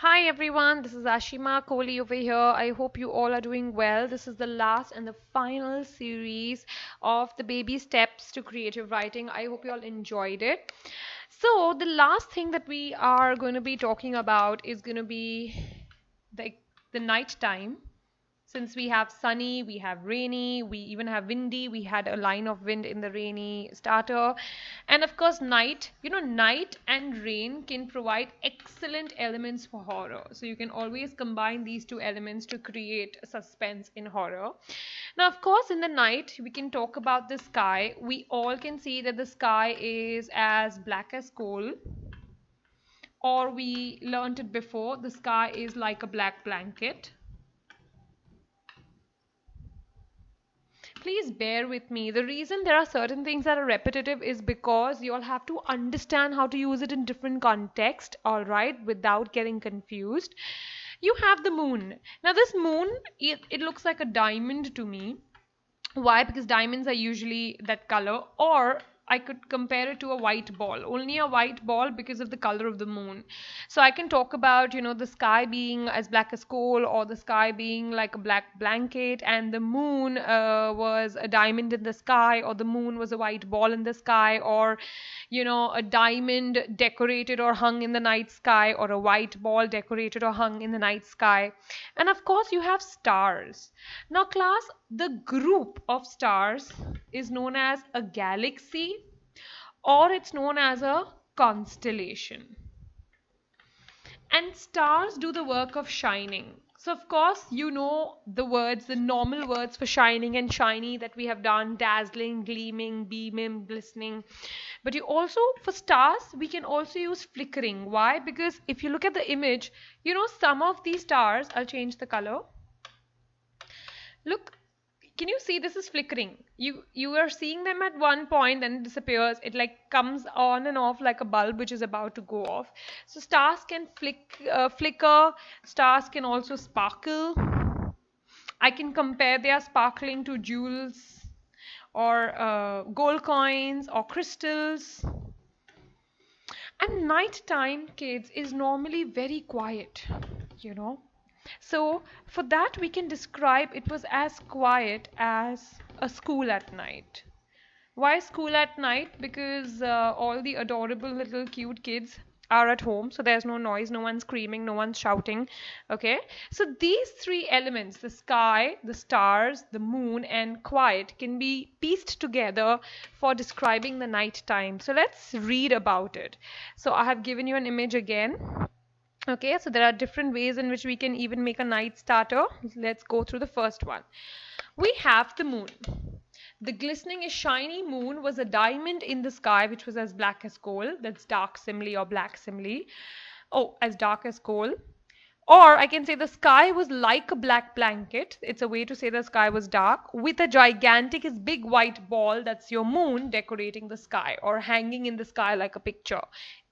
Hi everyone, this is Ashima Kohli over here. I hope you all are doing well. This is the last and the final series of the baby steps to creative writing. I hope you all enjoyed it. So, the last thing that we are going to be talking about is going to be the, the night time. Since we have sunny, we have rainy, we even have windy, we had a line of wind in the rainy starter. And of course, night, night and rain can provide excellent elements for horror. So you can always combine these two elements to create suspense in horror. Now, of course, in the night, we can talk about the sky. We all can see that the sky is as black as coal, or we learned it before, the sky is like a black blanket. Please bear with me. The reason there are certain things that are repetitive is because you all have to understand how to use it in different context, all right, without getting confused. You have the moon. Now, this moon, it looks like a diamond to me. Why? Because diamonds are usually that color, or I could compare it to a white ball, only a white ball because of the color of the moon. So I can talk about, the sky being as black as coal, or the sky being like a black blanket, and the moon was a diamond in the sky, or the moon was a white ball in the sky, or, a diamond decorated or hung in the night sky, or a white ball decorated or hung in the night sky. And of course, you have stars. Now, class, the group of stars is known as a galaxy, or it's known as a constellation. And stars do the work of shining. So, of course, you know the words, the normal words for shining and shiny that we have done: dazzling, gleaming, beaming, glistening. But you also, for stars, we can also use flickering. Why? Because if you look at the image, some of these stars, I'll change the color. Look, can you see this is flickering? You are seeing them at one point, then it disappears. It like comes on and off like a bulb which is about to go off. So stars can flicker. Stars can also sparkle. I can compare their sparkling to jewels, or gold coins, or crystals. And nighttime, kids, is normally very quiet, you know. So, for that, we can describe it was as quiet as a school at night. Why school at night? Because all the adorable little cute kids are at home, so there's no noise, no one's screaming, no one's shouting. Okay, so these three elements, the sky, the stars, the moon, and quiet, can be pieced together for describing the night time. So let's read about it. So I have given you an image again. Okay, so there are different ways in which we can even make a night starter. Let's go through the first one. We have the moon. The glistening shiny moon was a diamond in the sky which was as black as coal. That's dark simile or black simile. Oh, as dark as coal. Or I can say the sky was like a black blanket. It's a way to say the sky was dark, with a gigantic, big white ball, that's your moon, decorating the sky or hanging in the sky like a picture.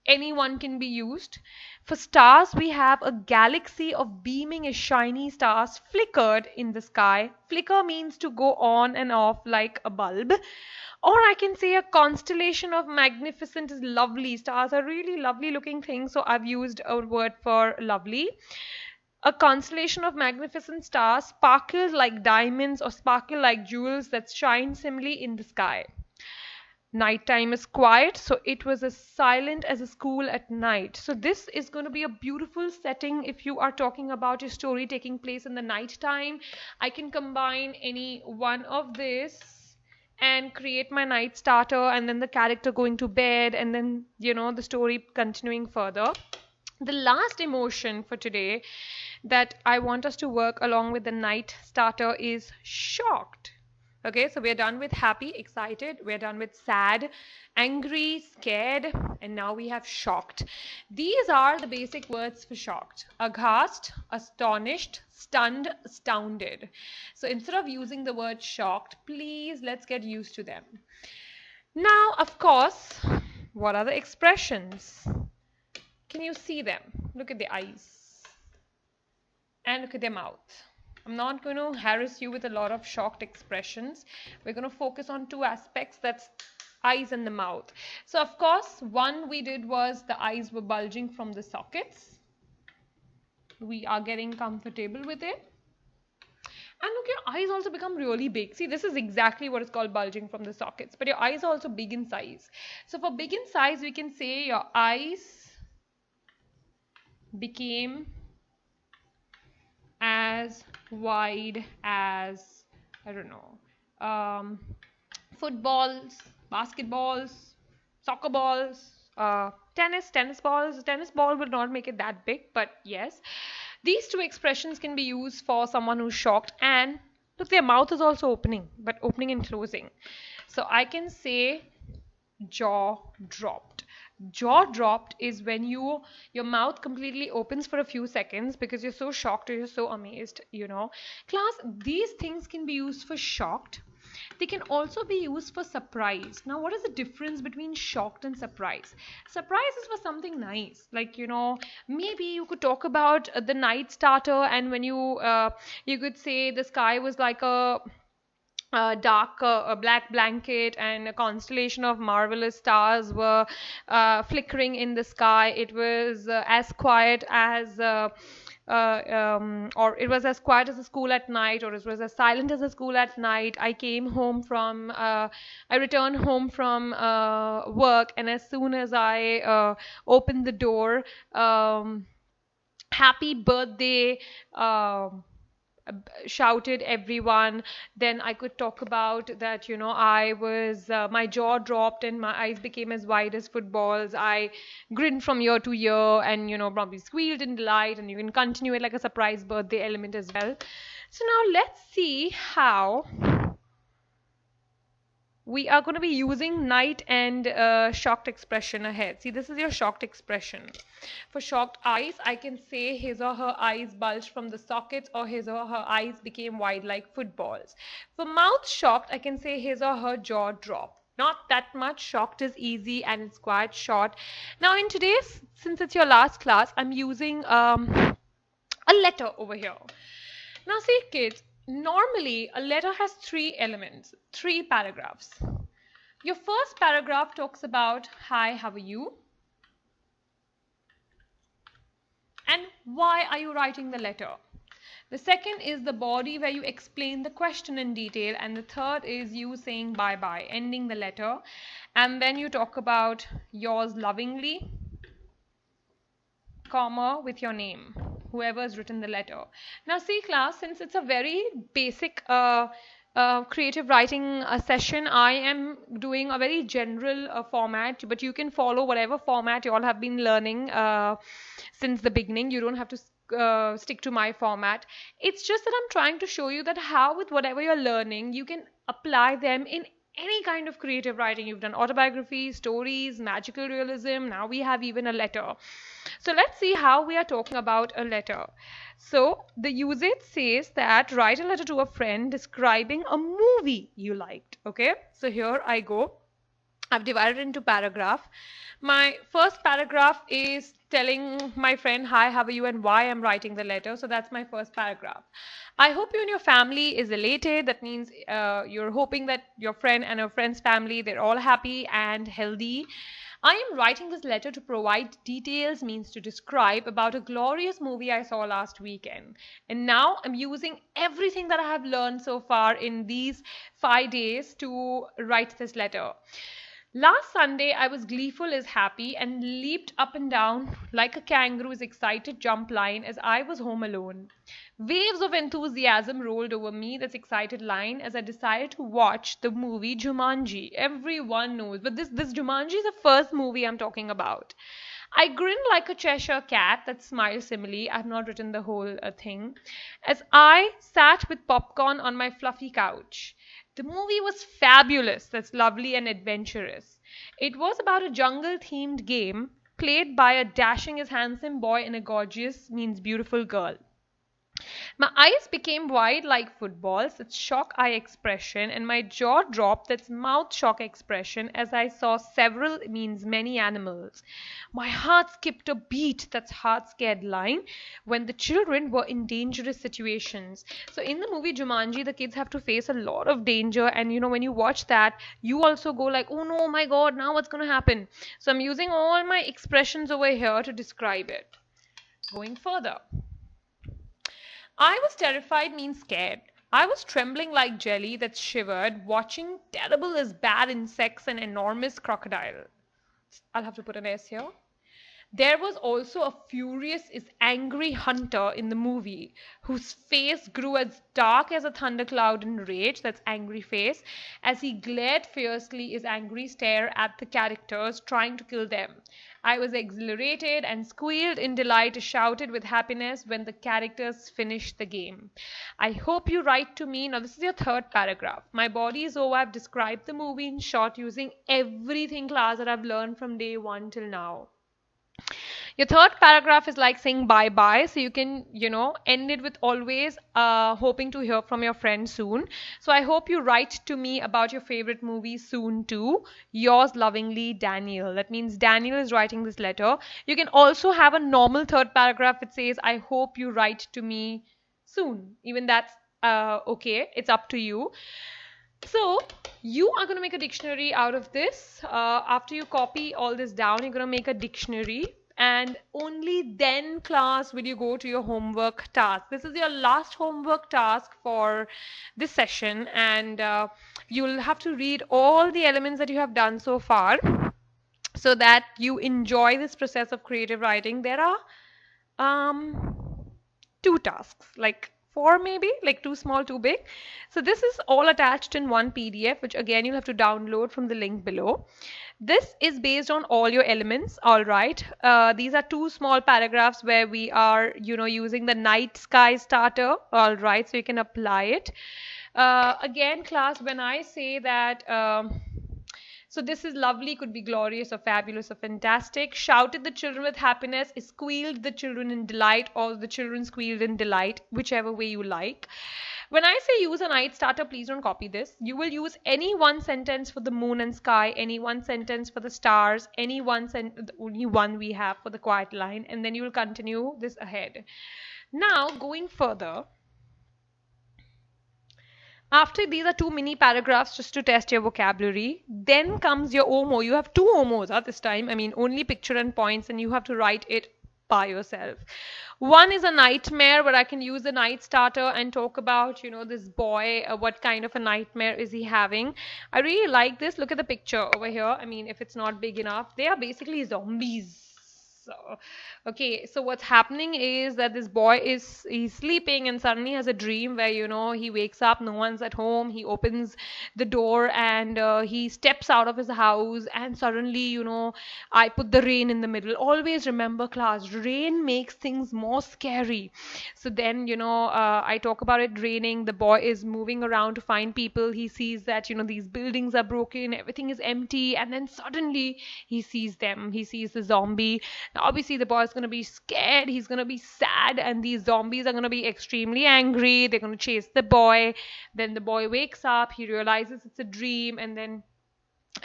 Anyone can be used. For stars, we have a galaxy of beaming shiny stars flickered in the sky. Flicker means to go on and off like a bulb. Or I can say a constellation of magnificent, lovely stars are really lovely looking things. So I've used a word for lovely. A constellation of magnificent stars sparkles like diamonds or sparkle like jewels that shine similarly in the sky. Nighttime is quiet, so it was as silent as a school at night. So this is going to be a beautiful setting if you are talking about your story taking place in the nighttime. I can combine any one of this and create my night starter, and then the character going to bed, and then the story continuing further. The last emotion for today that I want us to work along with the night starter is shocked. Okay, so we're done with happy, excited, we're done with sad, angry, scared, and now we have shocked. These are the basic words for shocked: aghast, astonished, stunned, astounded. So instead of using the word shocked, please let's get used to them. Now, of course, what are the expressions? Can you see them? Look at the eyes and look at their mouth. I'm not going to harass you with a lot of shocked expressions. We're going to focus on two aspects, that's eyes and the mouth. So of course, one we did was the eyes were bulging from the sockets. We are getting comfortable with it. And look, your eyes also become really big. See, this is exactly what is called bulging from the sockets. But your eyes are also big in size. So for big in size, we can say your eyes became as wide as, I don't know, footballs, basketballs, soccer balls, tennis balls. Tennis ball will not make it that big, but yes. These two expressions can be used for someone who's shocked, and look, their mouth is also opening, but opening and closing. So I can say jaw dropped. Jaw dropped is when your mouth completely opens for a few seconds because you're so shocked or you're so amazed. Class, these things can be used for shocked. They can also be used for surprise. Now, what is the difference between shocked and surprise? Surprise is for something nice, like maybe you could talk about the night starter, and when you could say the sky was like a dark, a black blanket, and a constellation of marvelous stars were flickering in the sky. It was as quiet as or it was as quiet as a school at night, or it was as silent as a school at night. I returned home from work, and as soon as I opened the door, happy birthday, shouted everyone. Then I could talk about that, I was my jaw dropped and my eyes became as wide as footballs. I grinned from ear to ear, and probably squealed in delight, and you can continue it like a surprise birthday element as well. So now let's see how we are going to be using night and shocked expression ahead. See, this is your shocked expression. For shocked eyes, I can say his or her eyes bulged from the sockets, or his or her eyes became wide like footballs. For mouth shocked, I can say his or her jaw dropped. Not that much. Shocked is easy and it's quite short. Now, in today's, since it's your last class, I'm using a letter over here. Now, see, kids, normally a letter has three elements, three paragraphs. Your first paragraph talks about, hi, how are you? And why are you writing the letter? The second is the body, where you explain the question in detail. And the third is you saying bye-bye, ending the letter. And then you talk about yours lovingly, comma, with your name, whoever has written the letter. Now, see, class, since it's a very basic creative writing session, I am doing a very general format, but you can follow whatever format you all have been learning since the beginning. You don't have to stick to my format. It's just that I'm trying to show you that how, with whatever you're learning, you can apply them in any kind of creative writing. You've done autobiography, stories, magical realism. Now we have even a letter. So let's see how we are talking about a letter. So the usage says that write a letter to a friend describing a movie you liked. Okay, so here I go. I've divided it into paragraph. My first paragraph is telling my friend, hi, how are you, and why I'm writing the letter. So that's my first paragraph. I hope you and your family is elated. That means you're hoping that your friend and your friend's family, they're all happy and healthy. I am writing this letter to provide details, means to describe, about a glorious movie I saw last weekend. And now I'm using everything that I have learned so far in these 5 days to write this letter. Last Sunday, I was gleeful as happy and leaped up and down like a kangaroo's excited jump line as I was home alone. Waves of enthusiasm rolled over me, this excited line, as I decided to watch the movie Jumanji. Everyone knows, but this Jumanji is the first movie I'm talking about. I grinned like a Cheshire cat, that smile simile. I've not written the whole thing. As I sat with popcorn on my fluffy couch. The movie was fabulous. That's lovely and adventurous. It was about a jungle-themed game played by a dashing as handsome boy and a gorgeous, means beautiful girl. My eyes became wide like footballs, that's shock eye expression, and my jaw dropped, that's mouth shock expression, as I saw several, means many animals. My heart skipped a beat, that's heart scared line, when the children were in dangerous situations. So in the movie Jumanji, the kids have to face a lot of danger, and when you watch that, you also go like, oh no, my God, now what's going to happen? So I'm using all my expressions over here to describe it. Going further. I was terrified means scared. I was trembling like jelly that shivered, watching terrible as bad insects and enormous crocodile. I'll have to put an S here. There was also a furious, is angry hunter in the movie whose face grew as dark as a thundercloud in rage, that's angry face, as he glared fiercely his angry stare at the characters trying to kill them. I was exhilarated and squealed in delight, shouted with happiness when the characters finished the game. I hope you write to me. Now, this is your third paragraph. My body is over. I've described the movie in short using everything class that I've learned from day one till now. Your third paragraph is like saying bye bye. So you can, end it with always hoping to hear from your friend soon. So I hope you write to me about your favorite movie soon too. Yours lovingly, Daniel. That means Daniel is writing this letter. You can also have a normal third paragraph. It says, I hope you write to me soon. Even that's okay. It's up to you. So you are going to make a dictionary out of this. After you copy all this down, you're going to make a dictionary. And only then, class, will you go to your homework task. This is your last homework task for this session. And you'll have to read all the elements that you have done so far so that you enjoy this process of creative writing. There are two tasks, like four maybe, like too small, too big. So this is all attached in one PDF, which again you'll have to download from the link below. This is based on all your elements, all right. These are two small paragraphs where we are, using the night sky starter, all right, so you can apply it. Again, class, when I say that so this is lovely, could be glorious or fabulous or fantastic. Shouted the children with happiness, squealed the children in delight, or the children squealed in delight, whichever way you like. When I say use a night starter, please don't copy this. You will use any one sentence for the moon and sky, any one sentence for the stars, any one sentence, only one we have for the quiet line, and then you will continue this ahead. Now, going further, after these are two mini paragraphs just to test your vocabulary. Then comes your OMO. You have two OMOs this time. I mean, only picture and points, and you have to write it by yourself. One is a nightmare where I can use the night starter and talk about, this boy, what kind of a nightmare is he having. I really like this. Look at the picture over here. I mean, if it's not big enough, they are basically zombies. So, okay, so what's happening is that this boy he's sleeping and suddenly has a dream where he wakes up, no one's at home. He opens the door and he steps out of his house, and suddenly I put the rain in the middle. Always remember, class, rain makes things more scary. So then I talk about it raining. The boy is moving around to find people. He sees that these buildings are broken, everything is empty, and then suddenly he sees them. He sees the zombie. Now, obviously, the boy is going to be scared. He's going to be sad, and these zombies are going to be extremely angry. They're going to chase the boy. Then the boy wakes up. He realizes it's a dream, and then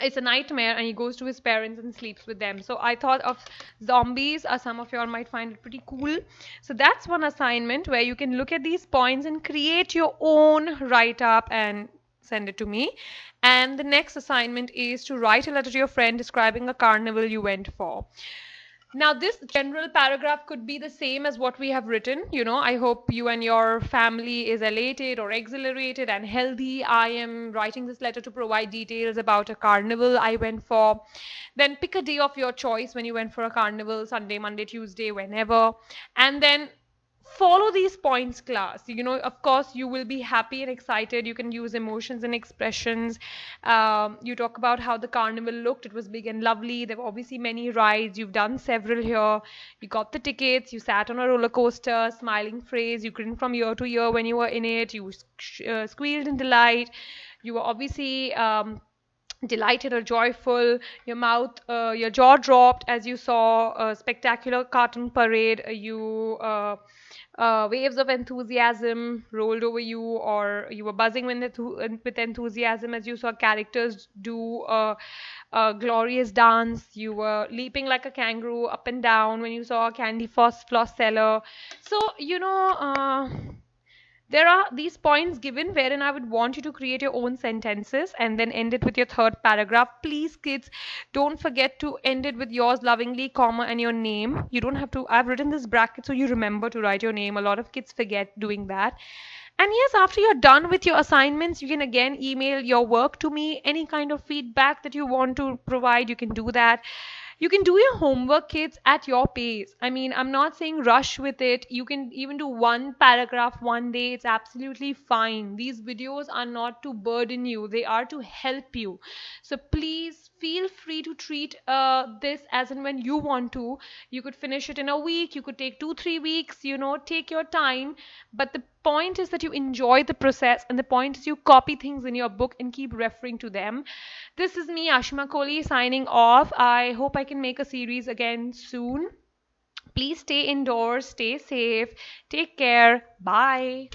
it's a nightmare, and he goes to his parents and sleeps with them. So I thought of zombies. Some of y'all might find it pretty cool. So that's one assignment where you can look at these points and create your own write-up and send it to me. And the next assignment is to write a letter to your friend describing a carnival you went for. Now, this general paragraph could be the same as what we have written. I hope you and your family is elated or exhilarated and healthy. I am writing this letter to provide details about a carnival I went for. Then pick a day of your choice when you went for a carnival, Sunday, Monday, Tuesday, whenever. And then follow these points, class. Of course, you will be happy and excited. You can use emotions and expressions. You talk about how the carnival looked. It was big and lovely. There were obviously many rides. You've done several here. You got the tickets. You sat on a roller coaster. Smiling phrase. You grinned from year to year when you were in it. You squealed in delight. You were obviously delighted or joyful. Your jaw dropped as you saw a spectacular cartoon parade. Waves of enthusiasm rolled over you, or you were buzzing with enthusiasm as you saw characters do a glorious dance. You were leaping like a kangaroo up and down when you saw a candy floss seller. So, There are these points given wherein I would want you to create your own sentences and then end it with your third paragraph. Please, kids, don't forget to end it with yours lovingly, comma, and your name. You don't have to, I've written this bracket so you remember to write your name. A lot of kids forget doing that. And yes, after you're done with your assignments, you can again email your work to me. Any kind of feedback that you want to provide, you can do that. You can do your homework, kids, at your pace. I mean, I'm not saying rush with it. You can even do one paragraph one day. It's absolutely fine. These videos are not to burden you, they are to help you. So please feel free to treat this as and when you want to. You could finish it in a week, you could take 2 3 weeks, take your time. But the point is that you enjoy the process, and the point is you copy things in your book and keep referring to them. This is me, Ashima Kohli, signing off. I hope I can make a series again soon. Please stay indoors, stay safe, take care. Bye.